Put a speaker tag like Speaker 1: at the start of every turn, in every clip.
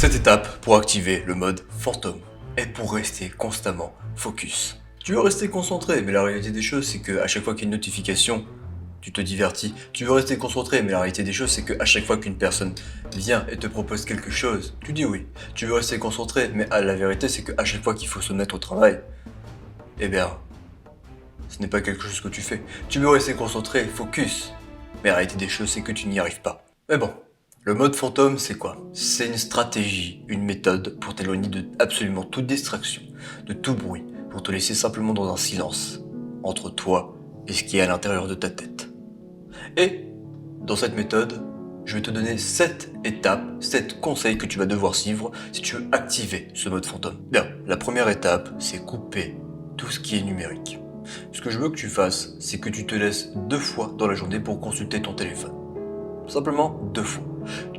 Speaker 1: Cette étape pour activer le mode fantôme est pour rester constamment focus. Tu veux rester concentré, mais la réalité des choses, c'est que à chaque fois qu'il y a une notification, tu te divertis. Tu veux rester concentré, mais la réalité des choses, c'est que à chaque fois qu'une personne vient et te propose quelque chose, tu dis oui. Tu veux rester concentré, mais la vérité, c'est qu'à chaque fois qu'il faut se mettre au travail, eh bien, ce n'est pas quelque chose que tu fais. Tu veux rester concentré, focus, mais la réalité des choses, c'est que tu n'y arrives pas. Mais bon. Le mode fantôme, c'est quoi? C'est une stratégie, une méthode pour t'éloigner de absolument toute distraction, de tout bruit, pour te laisser simplement dans un silence entre toi et ce qui est à l'intérieur de ta tête. Et dans cette méthode, je vais te donner 7 étapes, 7 conseils que tu vas devoir suivre si tu veux activer ce mode fantôme. Bien, la première étape, c'est couper tout ce qui est numérique. Ce que je veux que tu fasses, c'est que tu te laisses 2 fois dans la journée pour consulter ton téléphone. Simplement 2 fois.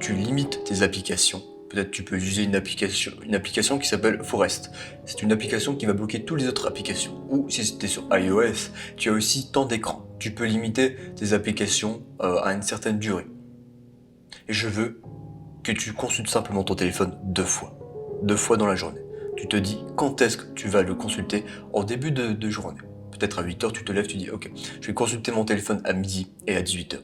Speaker 1: Tu limites tes applications. Peut-être tu peux utiliser une application qui s'appelle Forest. C'est une application qui va bloquer toutes les autres applications. Ou si c'était sur iOS, tu as aussi temps d'écran. Tu peux limiter tes applications à une certaine durée. Et je veux que tu consultes simplement ton téléphone 2 fois. 2 fois dans la journée. Tu te dis quand est-ce que tu vas le consulter en début de journée. Peut-être à 8h, tu te lèves, tu dis ok, je vais consulter mon téléphone à midi et à 18h.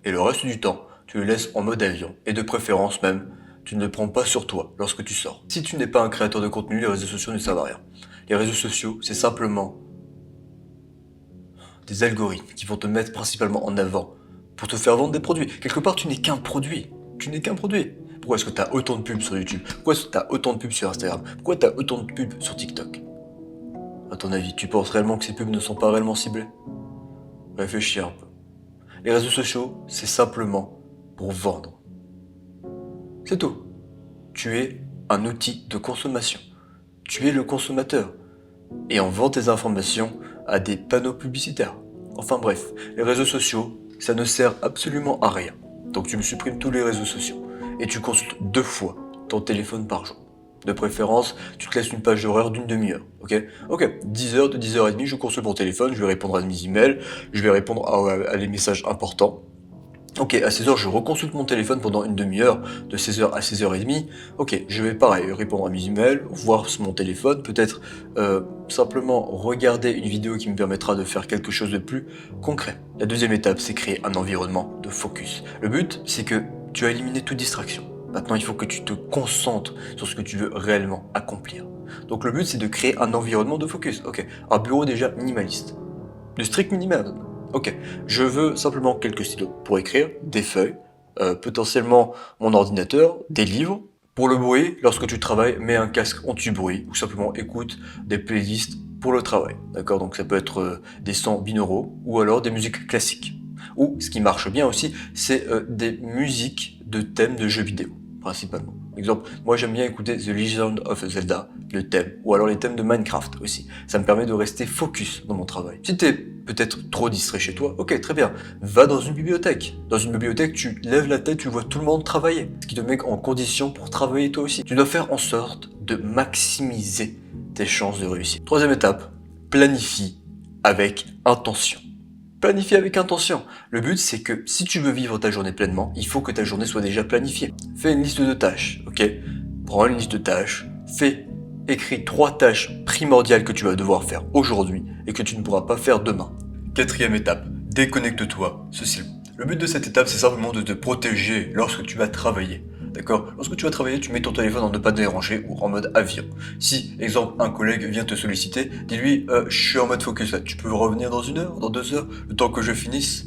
Speaker 1: Et le reste du temps, tu le laisses en mode avion. Et de préférence même, tu ne le prends pas sur toi lorsque tu sors. Si tu n'es pas un créateur de contenu, les réseaux sociaux ne servent à rien. Les réseaux sociaux, c'est simplement des algorithmes qui vont te mettre principalement en avant pour te faire vendre des produits. Quelque part, tu n'es qu'un produit. Tu n'es qu'un produit. Pourquoi est-ce que tu as autant de pubs sur YouTube? Pourquoi est-ce que tu as autant de pubs sur Instagram? Pourquoi tu as autant de pubs sur TikTok? À ton avis, tu penses réellement que ces pubs ne sont pas réellement ciblées? Réfléchis un peu. Les réseaux sociaux, c'est simplement pour vendre. C'est tout. Tu es un outil de consommation. Tu es le consommateur. Et on vend tes informations à des panneaux publicitaires. Enfin bref, les réseaux sociaux, ça ne sert absolument à rien. Donc tu me supprimes tous les réseaux sociaux. Et tu consultes 2 fois ton téléphone par jour. De préférence, tu te laisses une page d'horaire d'une demi-heure. Ok, 10h, de 10h30, je consulte mon téléphone, je vais répondre à mes emails, je vais répondre à les messages importants. Ok, à 16h, je reconsulte mon téléphone pendant une demi-heure, de 16h à 16h30. Ok, je vais pareil, répondre à mes emails, voir sur mon téléphone, peut-être simplement regarder une vidéo qui me permettra de faire quelque chose de plus concret. La deuxième étape, c'est créer un environnement de focus. Le but, c'est que tu as éliminé toute distraction. Maintenant, il faut que tu te concentres sur ce que tu veux réellement accomplir. Donc le but, c'est de créer un environnement de focus. Ok, un bureau déjà minimaliste. Le strict minimum. Ok, je veux simplement quelques stylos pour écrire, des feuilles, potentiellement mon ordinateur, des livres. Pour le bruit, lorsque tu travailles, mets un casque anti-bruit ou simplement écoute des playlists pour le travail. D'accord, donc ça peut être des sons binauraux ou alors des musiques classiques. Ou ce qui marche bien aussi, c'est des musiques de thèmes de jeux vidéo, principalement. Exemple, moi j'aime bien écouter The Legend of Zelda, le thème, ou alors les thèmes de Minecraft aussi. Ça me permet de rester focus dans mon travail. Si t'es peut-être trop distrait chez toi, ok, très bien, va dans une bibliothèque. Dans une bibliothèque, tu lèves la tête, tu vois tout le monde travailler, ce qui te met en condition pour travailler toi aussi. Tu dois faire en sorte de maximiser tes chances de réussite. Troisième étape, planifie avec intention. Planifier avec intention. Le but, c'est que si tu veux vivre ta journée pleinement, il faut que ta journée soit déjà planifiée. Fais une liste de tâches, ok? Prends une liste de tâches, écris 3 tâches primordiales que tu vas devoir faire aujourd'hui et que tu ne pourras pas faire demain. Quatrième étape, déconnecte-toi socialement. Le but de cette étape, c'est simplement de te protéger lorsque tu vas travailler. D'accord? Lorsque tu vas travailler, tu mets ton téléphone en ne pas déranger ou en mode avion. Si, exemple, un collègue vient te solliciter, dis-lui je suis en mode focus là, tu peux revenir dans 1 heure, dans 2 heures, le temps que je finisse.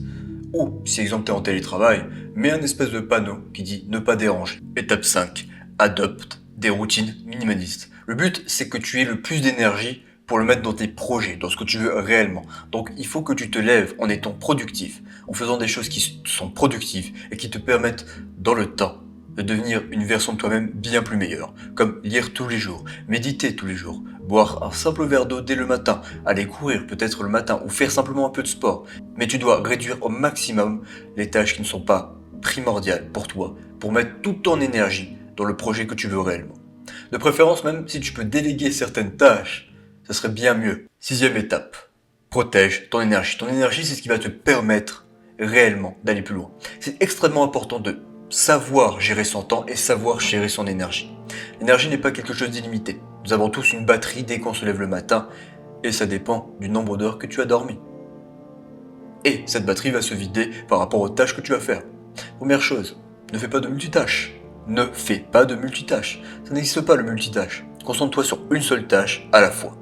Speaker 1: Ou, si exemple tu es en télétravail, mets un espèce de panneau qui dit ne pas déranger. Étape 5, adopte des routines minimalistes. Le but, c'est que tu aies le plus d'énergie pour le mettre dans tes projets, dans ce que tu veux réellement. Donc il faut que tu te lèves en étant productif, en faisant des choses qui sont productives et qui te permettent dans le temps de devenir une version de toi-même bien plus meilleure, comme lire tous les jours, méditer tous les jours, boire un simple verre d'eau dès le matin, aller courir peut-être le matin ou faire simplement un peu de sport. Mais tu dois réduire au maximum les tâches qui ne sont pas primordiales pour toi, pour mettre toute ton énergie dans le projet que tu veux réellement. De préférence même, si tu peux déléguer certaines tâches, ça serait bien mieux. Sixième étape, protège ton énergie. Ton énergie, c'est ce qui va te permettre réellement d'aller plus loin. C'est extrêmement important de savoir gérer son temps et savoir gérer son énergie. L'énergie n'est pas quelque chose d'illimité. Nous avons tous une batterie dès qu'on se lève le matin et ça dépend du nombre d'heures que tu as dormi. Et cette batterie va se vider par rapport aux tâches que tu vas faire. Première chose, ne fais pas de multitâches. Ne fais pas de multitâches. Ça n'existe pas le multitâche. Concentre-toi sur une seule tâche à la fois.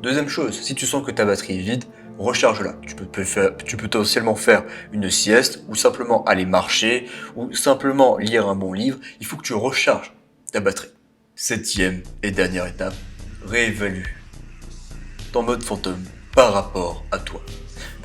Speaker 1: Deuxième chose, si tu sens que ta batterie est vide, recharge-la. Tu peux potentiellement faire une sieste ou simplement aller marcher ou simplement lire un bon livre. Il faut que tu recharges ta batterie. Septième et dernière étape, réévalue ton mode fantôme par rapport à toi.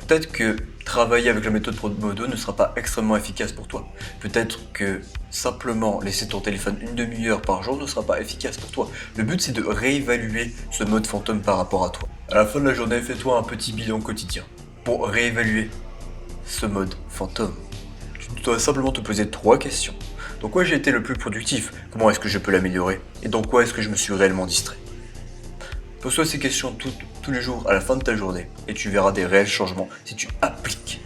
Speaker 1: Peut-être que travailler avec la méthode Pomodoro ne sera pas extrêmement efficace pour toi. Peut-être que simplement laisser ton téléphone une demi-heure par jour ne sera pas efficace pour toi. Le but c'est de réévaluer ce mode fantôme par rapport à toi. À la fin de la journée, fais-toi un petit bilan quotidien pour réévaluer ce mode fantôme. Tu dois simplement te poser 3 questions. Dans quoi j'ai été le plus productif? Comment est-ce que je peux l'améliorer? Et dans quoi est-ce que je me suis réellement distrait? Pose-toi ces questions tous les jours à la fin de ta journée et tu verras des réels changements si tu appliques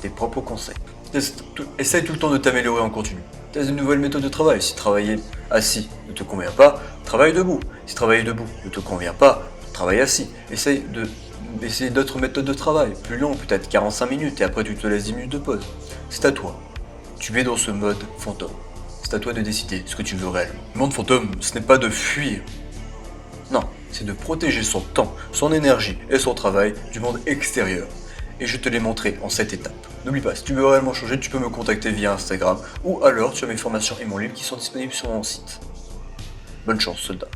Speaker 1: tes propres conseils. Essaye tout le temps de t'améliorer en continu. Teste de nouvelles méthodes de travail. Si travailler assis ne te convient pas, travaille debout. Si travailler debout ne te convient pas, travaille assis. Essaye d'autres méthodes de travail, plus long, peut-être 45 minutes et après tu te laisses 10 minutes de pause. C'est à toi. Tu es dans ce mode fantôme. C'est à toi de décider ce que tu veux réellement. Le monde fantôme, ce n'est pas de fuir. Non, c'est de protéger son temps, son énergie et son travail du monde extérieur. Et je te l'ai montré en 7 étapes. N'oublie pas, si tu veux réellement changer, tu peux me contacter via Instagram ou alors tu as mes formations et mon livre qui sont disponibles sur mon site. Bonne chance, soldat.